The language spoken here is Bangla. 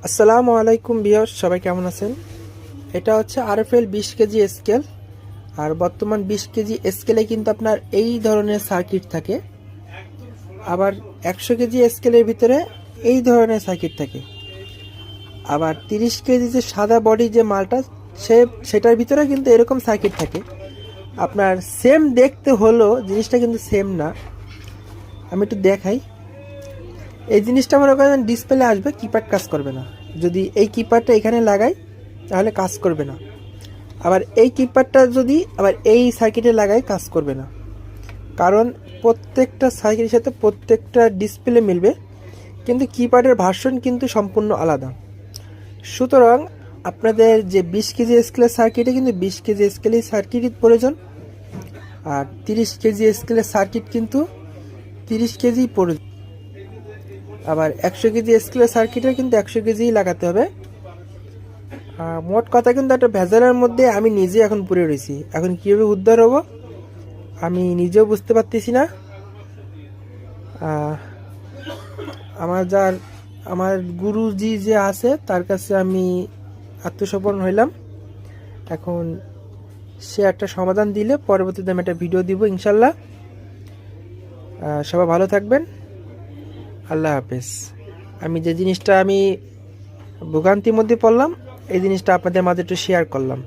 আসসালামু আলাইকুম ভিউয়ার্স, সবাই কেমন আছেন? এটা হচ্ছে আরএফএল 20 কেজি স্কেল। আর বর্তমান 20 কেজি স্কেলে কিন্তু আপনার এই ধরনের সার্কিট থাকে, আবার 100 কেজি স্কেলের ভিতরে এই ধরনের সার্কিট থাকে, আবার 30 কেজি যে সাদা বডি যে মালটা সেটার ভিতরে কিন্তু এরকম সার্কিট থাকে। আপনার সেম দেখতে হলো, জিনিসটা কিন্তু সেম না। আমি একটু দেখাই। এই জিনিসটা মনে করেন ডিসপ্লে আসবে, কিপ্যাড কাজ করবে না। যদি এই কিপ্যাডটা এখানে লাগাই তাহলে কাজ করবে না। আবার এই কিপ্যাডটা যদি আবার এই সার্কিটে লাগাই কাজ করবে না, কারণ প্রত্যেকটা সার্কিটের সাথে প্রত্যেকটা ডিসপ্লে মিলবে, কিন্তু কিপ্যাডের ভার্সন কিন্তু সম্পূর্ণ আলাদা। সুতরাং আপনাদের যে 20 কেজি স্কেলের সার্কিটে কিন্তু 20 কেজি স্কেলের সার্কিটই প্রয়োজন, আর 30 কেজি স্কেলের সার্কিট কিন্তু 30 কেজি প্রয়োজন। আবার 100 কেজি স্কেলের সার্কিটে কিন্তু 100 কেজিই লাগাতে হবে। মোট কথা কিন্তু একটা ভেজালের মধ্যে আমি নিজে এখন পড়ে রয়েছি। এখন কীভাবে উদ্ধার হব আমি নিজেও বুঝতে পারতেছি না। আমার গুরুজি যে আছে তার কাছে আমি আত্মসমর্পণ হইলাম। এখন সে একটা সমাধান দিলে পরবর্তীতে আমি একটা ভিডিও দিব ইনশাল্লাহ। সবাই ভালো থাকবেন, আল্লাহ হাফেজ। আমি যে জিনিসটা আমি ভোগান্তির মধ্যে পড়লাম, এই জিনিসটা আপনাদের মাঝে একটু শেয়ার করলাম।